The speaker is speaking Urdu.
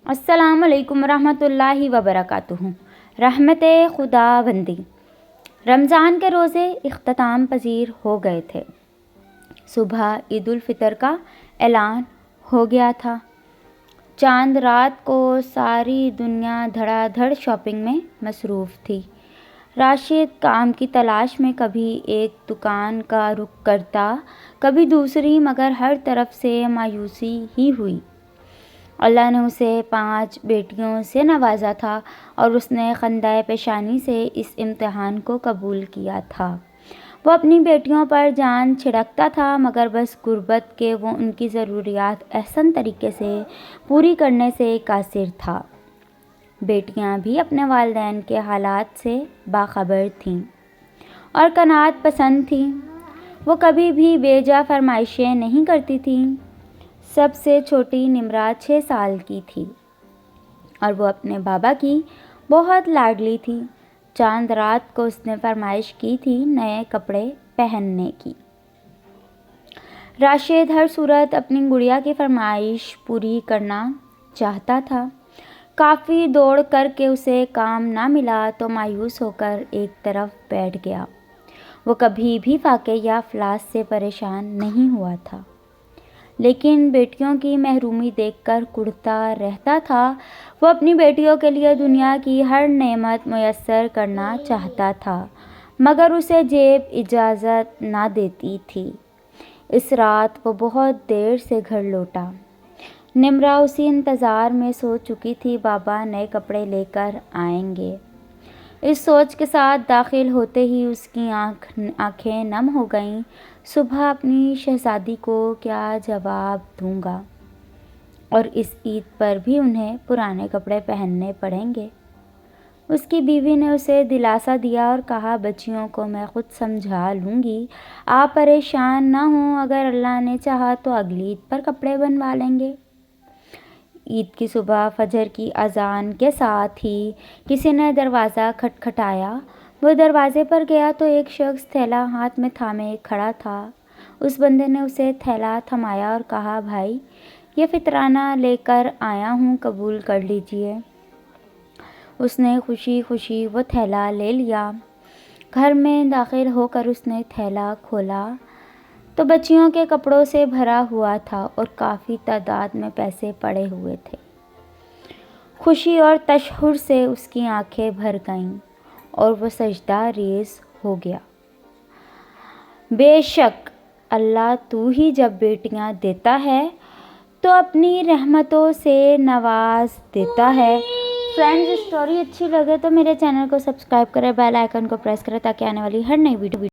السلام علیکم ورحمۃ اللہ وبرکاتہ۔ رحمت خدا بندی۔ رمضان کے روزے اختتام پذیر ہو گئے تھے۔ صبح عید الفطر کا اعلان ہو گیا تھا۔ چاند رات کو ساری دنیا دھڑا دھڑ شاپنگ میں مصروف تھی۔ راشد کام کی تلاش میں کبھی ایک دکان کا رخ کرتا، کبھی دوسری، مگر ہر طرف سے مایوسی ہی ہوئی۔ اللہ نے اسے 5 بیٹیوں سے نوازا تھا اور اس نے خندۂ پیشانی سے اس امتحان کو قبول کیا تھا۔ وہ اپنی بیٹیوں پر جان چھڑکتا تھا، مگر بس غربت کہ وہ ان کی ضروریات احسن طریقے سے پوری کرنے سے قاصر تھا۔ بیٹیاں بھی اپنے والدین کے حالات سے باخبر تھیں اور قناعت پسند تھیں۔ وہ کبھی بھی بے جا فرمائشیں نہیں کرتی تھیں۔ سب سے چھوٹی نمرہ 6 سال کی تھی اور وہ اپنے بابا کی بہت لاڈلی تھی۔ چاند رات کو اس نے فرمائش کی تھی نئے کپڑے پہننے کی۔ راشد ہر صورت اپنی گڑیا کی فرمائش پوری کرنا چاہتا تھا۔ کافی دوڑ کر کے اسے کام نہ ملا تو مایوس ہو کر ایک طرف بیٹھ گیا۔ وہ کبھی بھی فاقے یا افلاس سے پریشان نہیں ہوا تھا، لیکن بیٹیوں کی محرومی دیکھ کر کڑھتا رہتا تھا۔ وہ اپنی بیٹیوں کے لیے دنیا کی ہر نعمت میسر کرنا چاہتا تھا، مگر اسے جیب اجازت نہ دیتی تھی۔ اس رات وہ بہت دیر سے گھر لوٹا۔ نمرہ اسی انتظار میں سو چکی تھی، بابا نئے کپڑے لے کر آئیں گے۔ اس سوچ کے ساتھ داخل ہوتے ہی اس کی آنکھیں نم ہو گئیں۔ صبح اپنی شہزادی کو کیا جواب دوں گا، اور اس عید پر بھی انہیں پرانے کپڑے پہننے پڑیں گے۔ اس کی بیوی نے اسے دلاسا دیا اور کہا، بچیوں کو میں خود سمجھا لوں گی، آپ پریشان نہ ہوں، اگر اللہ نے چاہا تو اگلی عید پر کپڑے بنوا لیں گے۔ عید کی صبح فجر کی اذان کے ساتھ ہی کسی نے دروازہ کھٹکھٹایا۔ وہ دروازے پر گیا تو ایک شخص تھیلا ہاتھ میں تھامے کھڑا تھا۔ اس بندے نے اسے تھیلا تھمایا اور کہا، بھائی، یہ فطرانہ لے کر آیا ہوں، قبول کر لیجئے۔ اس نے خوشی خوشی وہ تھیلا لے لیا۔ گھر میں داخل ہو کر اس نے تھیلا کھولا تو بچیوں کے کپڑوں سے بھرا ہوا تھا اور کافی تعداد میں پیسے پڑے ہوئے تھے۔ خوشی اور تشہر سے اس کی آنکھیں بھر گئیں اور وہ سجدہ ریز ہو گیا۔ بے شک اللہ تو ہی جب بیٹیاں دیتا ہے تو اپنی رحمتوں سے نواز دیتا ہے۔ فرینڈز، اسٹوری اچھی لگے تو میرے چینل کو سبسکرائب کریں، بیل آئیکن کو پریس کریں تاکہ آنے والی ہر نئی ویڈیو